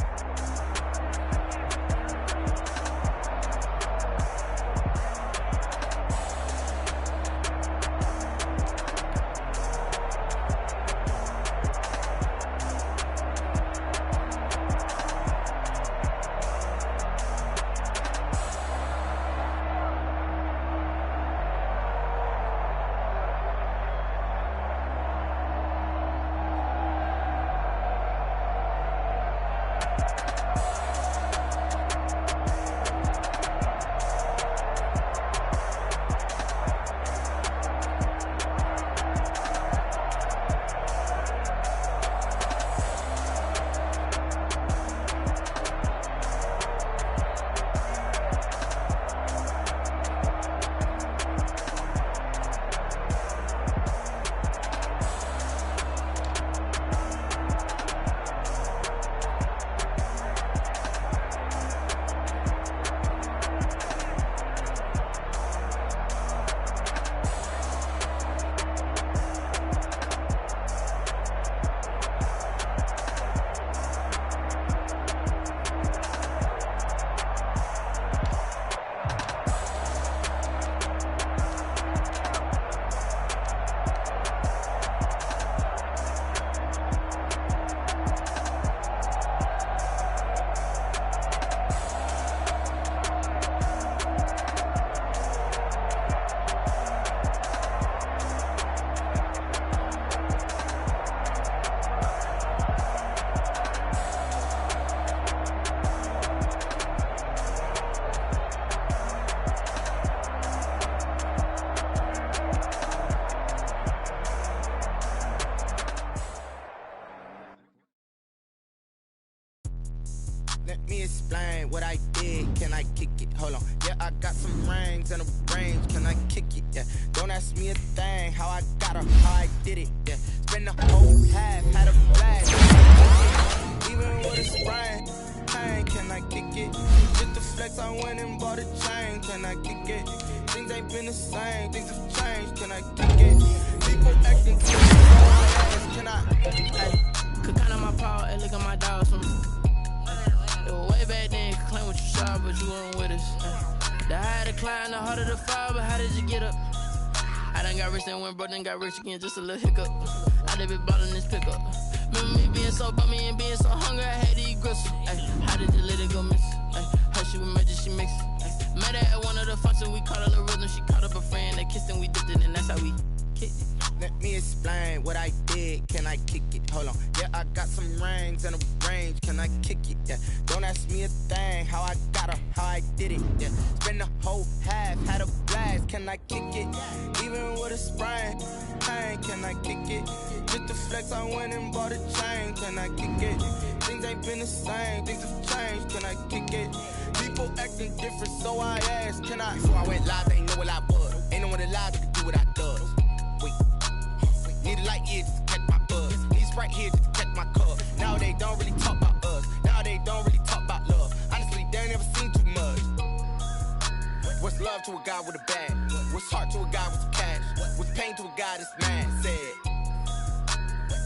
Let me explain what I did. Can I kick it? Hold on. Yeah, I got some rings and a range. Can I kick it? Yeah. Don't ask me a thing. How I got her, how I did it. Yeah. Spend the whole half, had a blast. Even with a sprain. Pain, can I kick it? Just the flex, I went and bought a chain. Can I kick it? Things ain't been the same. Things have changed. Can I kick it? People acting crazy. Can I? Hey. Could count on my power and look at my dogs. It was way back then, you could claim what you saw, but you weren't with us. The higher the climb, the harder the fall, but how did you get up? I done got rich and went broke, then got rich again, just a little hiccup. I done been ballin' this pickup. Remember me being so bummy and being so hungry, I had to eat gristle. How did you let it go miss? Her she was magic, she mixed. Met her at one of the functions, we caught a little rhythm, she caught up a friend, they kissed and we dipped it, and that's how we kicked it. Let me explain what I did. Can I kick it? Hold on. Yeah, I got some rings and a range. Can I kick it? Yeah. Don't ask me a thing. How I got her, how I did it. Yeah. Spend the whole half, had a blast. Can I kick it? Even with a sprain. Pain, can I kick it? Just the flex, I went and bought a chain. Can I kick it? Things ain't been the same. Things have changed. Can I kick it? People acting different, so I asked. Can I? Before I went live, they ain't know what I was. Ain't no one alive that could do what I does. Need a light here just to catch my buzz. Need Sprite here just to catch my cup. Now they don't really talk about us. Now they don't really talk about love. Honestly, they ain't never seen too much. What's love to a guy with a bag? What's heart to a guy with some cash? What's pain to a guy that's mad? Said.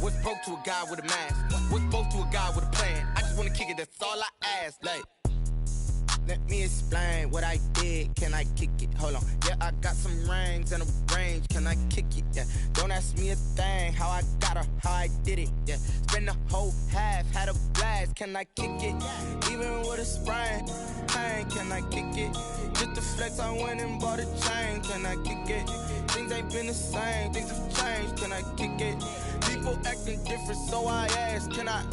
What's broke to a guy with a mask? What's broke to a guy with a plan? I just wanna kick it, that's all I ask. Like, let me explain what I did. Can I kick it? Hold on. Yeah, I got some rings and a range. Can I kick it? Yeah. Don't ask me a thing. How I got her, how I did it. Yeah. Spend the whole half, had a blast. Can I kick it? Even with a sprain. Pain, can I kick it? Just the flex, I went and bought a chain. Can I kick it? Things ain't been the same. Things have changed. Can I kick it? People acting different, so I asked. Can I?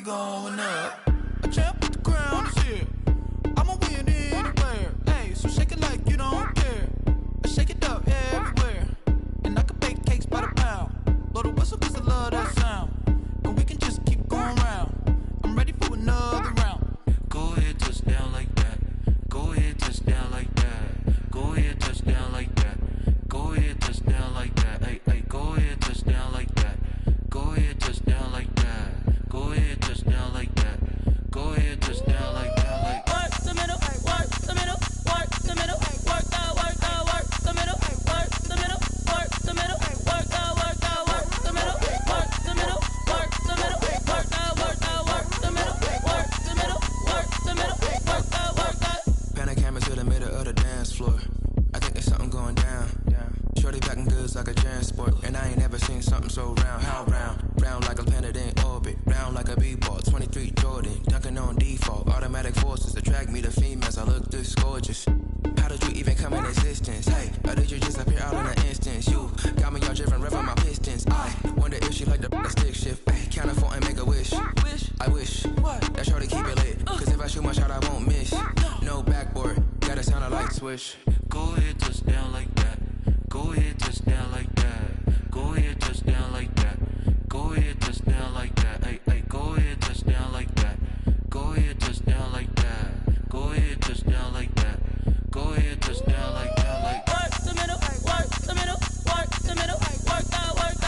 Going up, a champ with the crown is here. I'ma win anywhere. Hey, so shake it like you don't care. I shake it up everywhere. And I can bake cakes by the pound. Blow the whistle cause I love that sound. And we can just keep going round. I'm ready for another round. Go ahead, touch down like that. Go ahead, touch down like that. sport, and I ain't never seen something so round. How round? Round like a planet in orbit. Round like a b-ball. 23 Jordan, dunking on default. Automatic forces attract me to females. I look this gorgeous. How did you even come in existence? Hey, or did you just appear out in an instance? You got me all driven, revving my pistons. I wonder if she like the stick shift. Hey, count a 4 and make a wish. I wish that shorty keep it lit. Cause if I shoot my shot, I won't miss. No backboard, gotta sound a light switch. Go ahead, touch down like that. Go ahead, touch down like that. Go ahead, touch down like that. Go ahead, touch down like that. Hey, hey, go ahead, touch down like that. Go ahead, touch down like that. Go ahead, touch down like that. Go ahead, touch down like that. Like work the middle, work the middle, work the middle, work that, work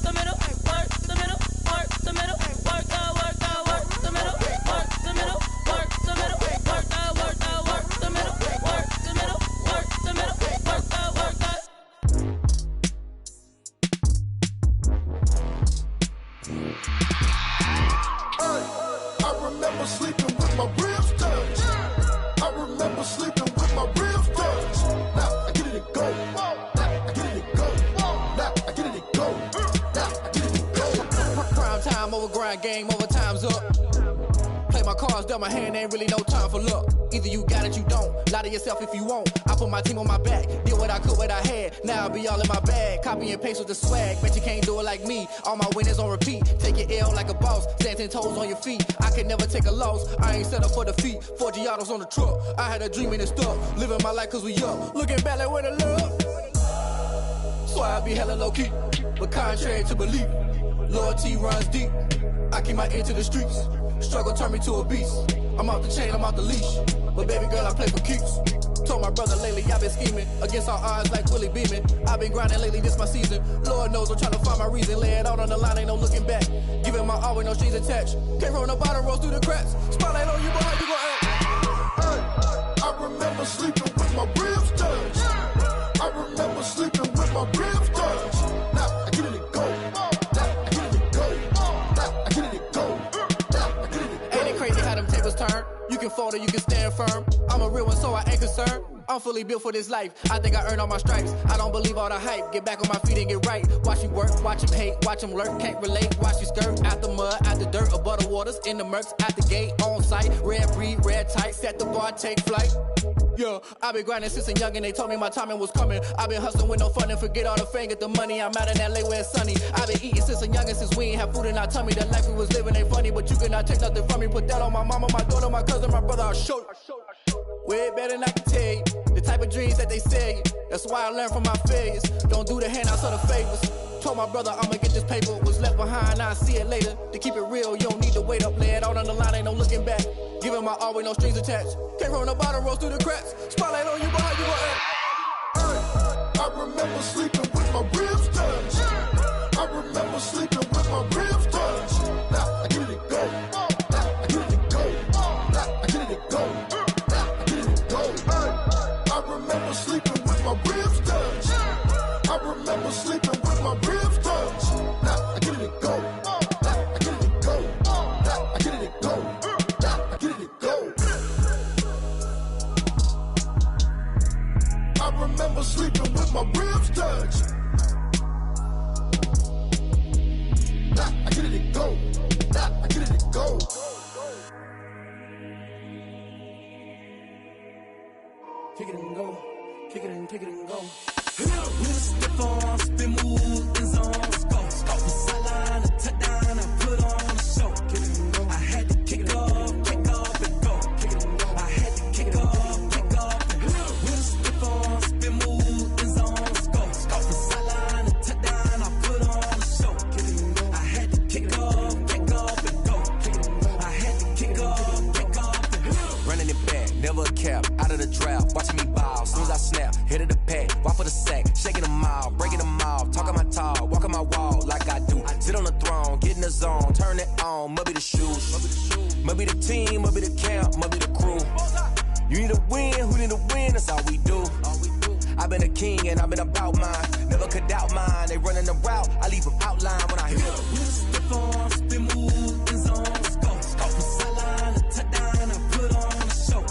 the middle, work the middle, work the middle, work that, work the middle, work the middle, work the middle, work that, work the middle, work the middle, work the middle, work that, work that. I remember sleeping with my ribs touched. I remember sleeping with my ribs touched. Now I get it and go. Now I get it and go. Now I get it and go. Now I get it and go. Prime time over grind game, over time's up. Play my cards, dealt my hand, ain't really no time for luck. Either you got it, you don't. Lie to yourself if you won't. I put my team on my back, did what I could, what I had. Now I be all in my bag, copy and paste with the swag. Bet you can't do it like me. All my winners on repeat. Take your L like a boss, stand 10 toes on your feet. I can never take a loss. I ain't set up for defeat. 4 Giottos on the truck. I had a dream and it stuck. Living my life cause we up. Looking back like where the love. So I be hella low key, but contrary to belief, loyalty runs deep. I keep my ear to the streets. Struggle turned me to a beast. I'm out the chain, I'm out the leash. But baby girl, I play for keeps. Told my brother lately, I've been scheming against all odds like Willie Beeman. I've been grinding lately, this my season. Lord knows I'm trying to find my reason. Lay it out on the line, ain't no looking back. Giving my all with no strings attached. Can't roll no bottom, rolls through the cracks. Spotlight on you, but how you gon' act? I remember sleeping with my ribs touched. I remember sleeping with my ribs touched. Now I get it and go. Now I get it and go. Now I get it and go. Now I get it and go. Ain't it crazy how them tables turn? You can fold or you can stand firm. I'm a real one, so I ain't concerned. I'm fully built for this life. I think I earned all my stripes. I don't believe all the hype. Get back on my feet and get right. Watch you work, watch him hate, watch him lurk. Can't relate, watch you skirt. Out the mud, out the dirt, above the waters, in the murks, out the gate, on site. Red breed, red tight, set the bar, take flight. Yeah, I been grinding since a young and they told me my timing was coming. I been hustling with no fun and forget all the fame, get the money. I'm out in LA where it's sunny. I been eating since a young and since we ain't have food in our tummy. The life we was living ain't funny, but you cannot take nothing from me. Put that on my mama, my daughter, my cousin, my brother, I'll show you. Way better than I can tell you. The type of dreams that they sell you. That's why I learned from my failures. Don't do the handouts or the favors. Told my brother I'ma get this paper. Was left behind, I'll see it later. To keep it real, you don't need to wait up. Lay it out on the line, ain't no looking back. Giving my all with no strings attached. Can't roll no bottom, rolls through the cracks. Spotlight on you, but how you gon' act? I remember sleeping with my ribs touched. I remember sleeping with my ribs touched. Now I get it and go. Now I get it and go. Now I get it and go. Now I get it and go. I remember sleeping with my ribs touched. I remember sleeping with my ribs touched. Now I get it and go. Now I get it and go. Now I get it and go. Now I get it and go. I remember sleeping with my ribs touched. Now I get it and go. Now I get it and go. Kick it and go. Kick it and go. with a stiff on, spin move, in zone, let's go. Off the sideline, a touchdown, I put on a show. I had to kick off and go. I had to kick off and go. With a stiff on, spin move, in zone, let's go. Off the sideline, a touchdown, I put on a show. I had to kick off and go. I had to kick off and go. Running it back, never a cap, out of the drought, watching me bow. Soon as I snap, hit of the pack, walk for the sack, shaking them out, breaking them off, talking my talk, walking my wall like I do. Sit on the throne, get in the zone, turn it on, maybe the shoes, maybe the team, maybe the camp, maybe the crew. You need to win, who need to win, that's all we do. I've been a king and I've been about mine, never could doubt mine. They running the route, I leave them outline when I hit them. With a stiff on, spin move, in zone, let's go. Off the sideline, a touchdown, I put on a show.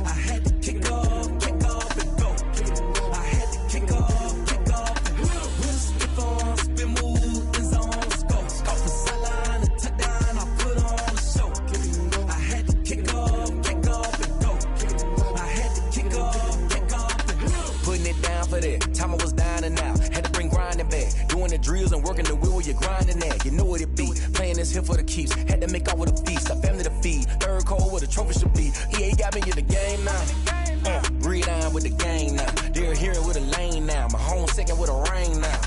I had to kick off and go. I had to kick off and go. With a stiff Doing the drills and working the wheel where you're grinding at. You know what it be. Playing this here for the keeps. Had to make off with a feast. A family to feed. Third cold where the trophy should be. EA got me in the game now. Breed on with the game now. They're here with a lane now. My home second with a rain now.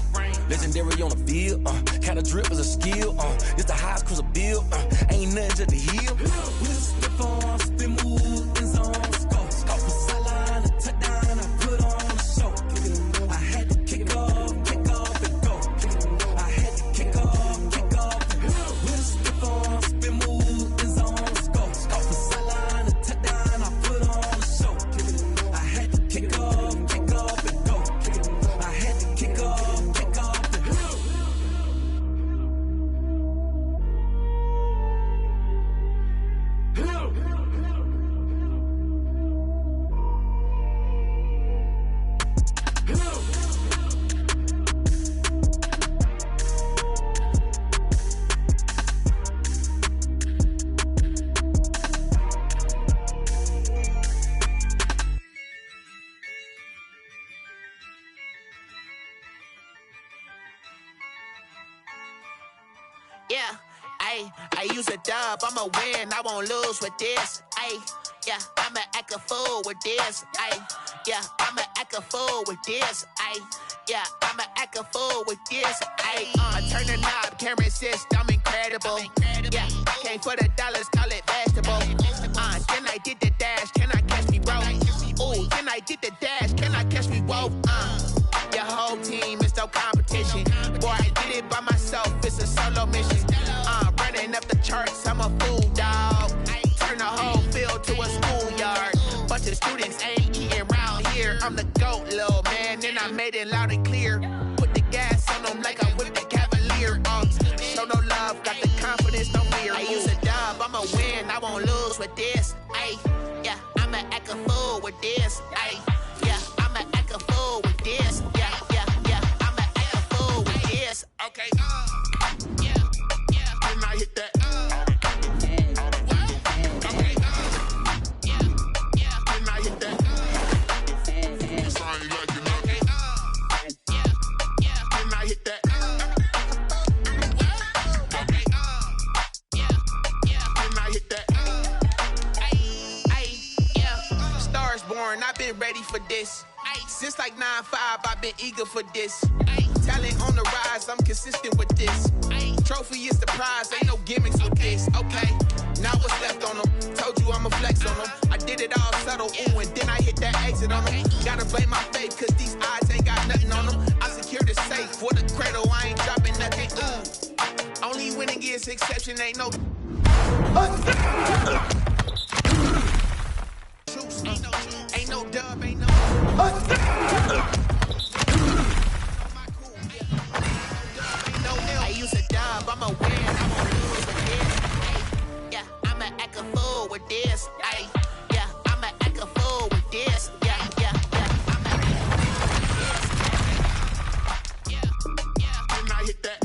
Legendary on the field. Kinda drip is a skill. It's the highest cruiser bill. Ain't nothing to the hill. We just step on, spin, move, in zone, scope. Scope the sideline, a touchdown, I put on a show. I had to kick off and go. I had to kick off and go. We just step on, spin, move, in zone, scope. Scope the sideline, a touchdown, I put on a show. I had to kick off and go. I had to kick off and go. Yeah, I use a dub, I'ma win, I won't lose with this. Yeah, I'ma act a fool with this. Yeah, I'ma act a fool with this. Yeah, I'ma act a fool with this. I turn the knob, camera assist, I'm incredible. Yeah, came for the dollars, call it vegetable. Then I did the dash, can I catch me, bro? Ooh, then I did the dash, can I catch me, whoa? Your whole team is no competition. Boy, I did it by myself, it's a solo mission. Running up the charts, I'm a fool, dog. Turn the whole field to a schoolyard. Bunch of students ain't eating round here. I'm the GOAT, little man, and I made it loud and clear. Put the gas on them like I whipped the Cavalier. Show no love, got the confidence, no fear. I use a dub, I'ma win, I won't lose with this. Yeah, I'ma act a fool with this. Yeah, I'ma act a fool with this. Yeah, I'ma act a fool with this. Okay, yeah, then I hit that. I've been ready for this. Since like 9-5, I've been eager for this. Talent on the rise, I'm consistent with this. Trophy is the prize, ain't no gimmicks with this. Okay, now what's left on them? Told you I'ma flex on them. I did it all subtle, ooh, and then I hit that exit on them. Gotta blame my faith, cause these odds ain't got nothing on them. I secured the safe for the cradle, I ain't dropping nothing. Only winning is exception, ain't no. Ain't no dub, ain't no. I use a dub, I'ma win, I won't lose with this. Yeah, I'ma act a fool with this. Yeah, I'ma act a fool with this. Yeah, I'ma act a fool with this. Yeah, then I hit that.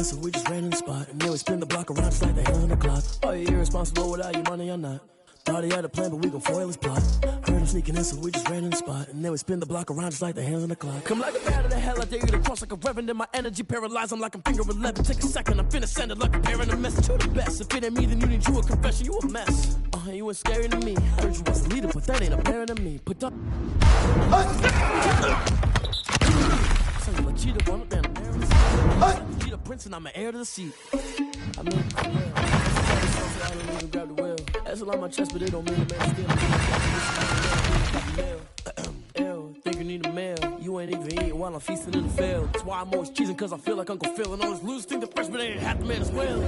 So we just ran in the spot, and then we spin the block around just like the hell on the clock. Are you irresponsible without your money or not? Thought he had a plan, but we gon' foil his plot. Heard him sneaking in, so we just ran in the spot. And then we spin the block around just like the hands on the clock. Come like a bat of the hell, I dare you to cross like a reverend. In my energy paralyzed, I'm like I'm finger 11. Take a second, I'm finna send it like a parent a message to the best. If it ain't me, then you need you a confession, you a mess. You ain't scary to me. Heard you was a leader, but that ain't apparent to me. Put up. Son of a cheetah, one up there in the cheetah prince, and I'm an heir to the seat. I mean, I don't even grab the wheel. That's on my chest, but it don't mean the man still. Think you need a meal. You ain't even eating while I'm feasting in the field. That's why I'm always cheesing, cause I feel like Uncle Phil. And all this losers think the freshman ain't half the man as well.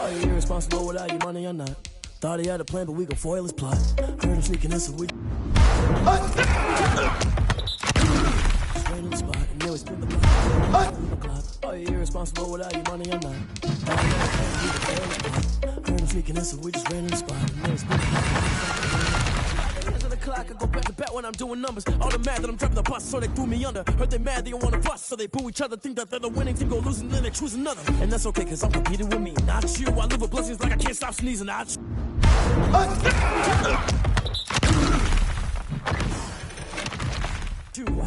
Are you irresponsible without your money or not? Thought he had a plan, but we gon' foil his plot. Heard him sneaking in, so we just ran in the spot, and then we spin the block. Are you irresponsible without your money or not? Heard him sneaking in, so we just ran in the spot, and then we spin the block. Hands on the clock, I go back to back when I'm doing numbers. All the mad that I'm driving the bus, so they threw me under. Heard they mad, they don't wanna bust, so they boo each other. Think that they're the winning team, go losing, then they choose another. And that's okay, cause I'm competing with me, not you. I live with blessings like I can't stop sneezing. I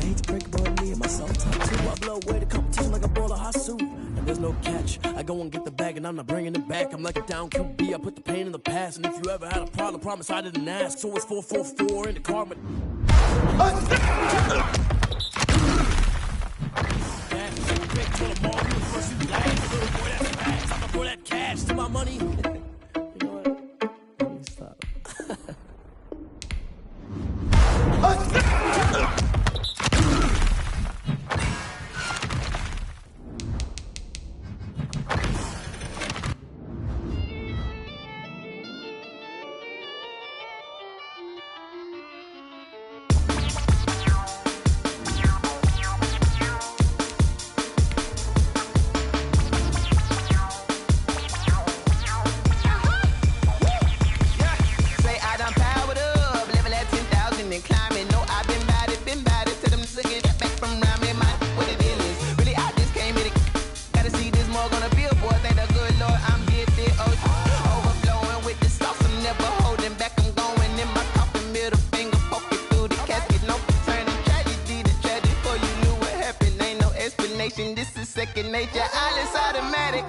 hate to break about me and myself top too. I blow away the competition like a ball of hot soup. And there's no catch. I go and get the bag and I'm not bringing it back. I'm like a down QB. I put the pain in the past. And if you ever had a problem, promise I didn't ask. So it's 444 in the car. But I'm that cash to my money. You know what? Let me stop. This is second nature, all is automatic.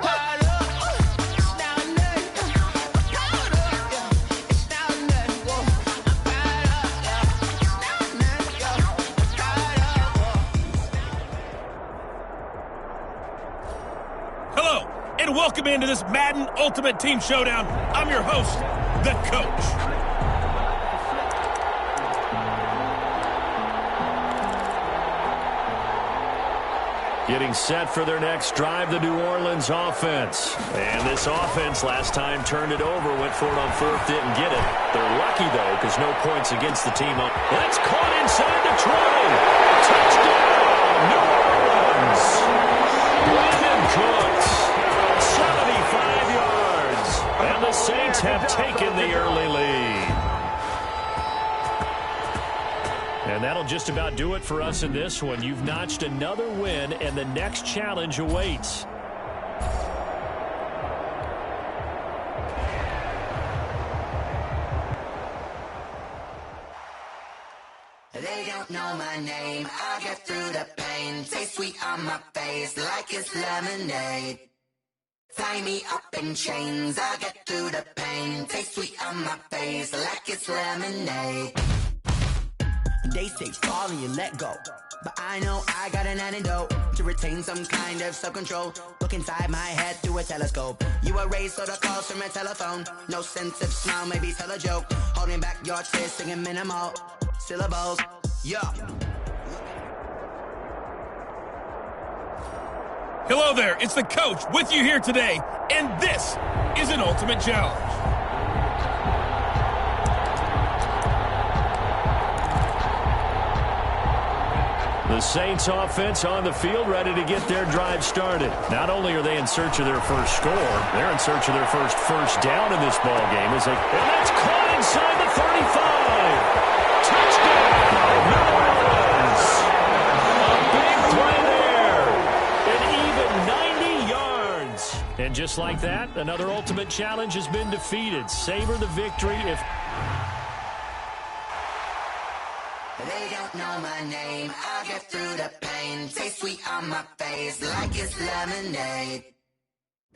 Hello, and welcome into this Madden Ultimate Team Showdown. I'm your host, the Coach. Getting set for their next drive, the New Orleans offense. And this offense last time turned it over, went for it on fourth, didn't get it. They're lucky, though, because no points against the team. That's caught inside the 20. Touchdown, New Orleans. Brandon Cooks, 75 yards. And the Saints have taken the early lead. And that'll just about do it for us in this one. You've notched another win, and the next challenge awaits. They don't know my name. I get through the pain. Taste sweet on my face like it's lemonade. Tie me up in chains. I get through the pain. Taste sweet on my face like it's lemonade. They say fall and you let go, but I know I got an antidote to retain some kind of self-control. Look inside my head through a telescope. You erase all the calls from a telephone. No sense of smile, maybe tell a joke. Holding back your tears, singing minimal syllables. Yeah. Hello there, it's the Coach with you here today, and this is an Ultimate Challenge. The Saints offense on the field, ready to get their drive started. Not only are they in search of their first score, they're in search of their first down in this ball game. And that's caught inside the 35. Touchdown, New Orleans. A big play there. And even 90 yards. And just like that, another Ultimate Challenge has been defeated. Savor the victory if... don't know my name. I'll get through the pain. Taste sweet on my face like it's lemonade.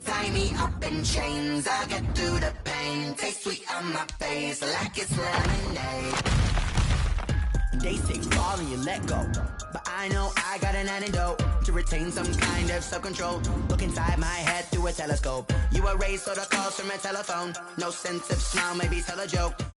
Tie me up in chains. I'll get through the pain. Taste sweet on my face like it's lemonade. They say fall and you let go, but I know I got an antidote to retain some kind of self-control. Look inside my head through a telescope. You erase all the calls from a telephone. No sense of smile, maybe tell a joke.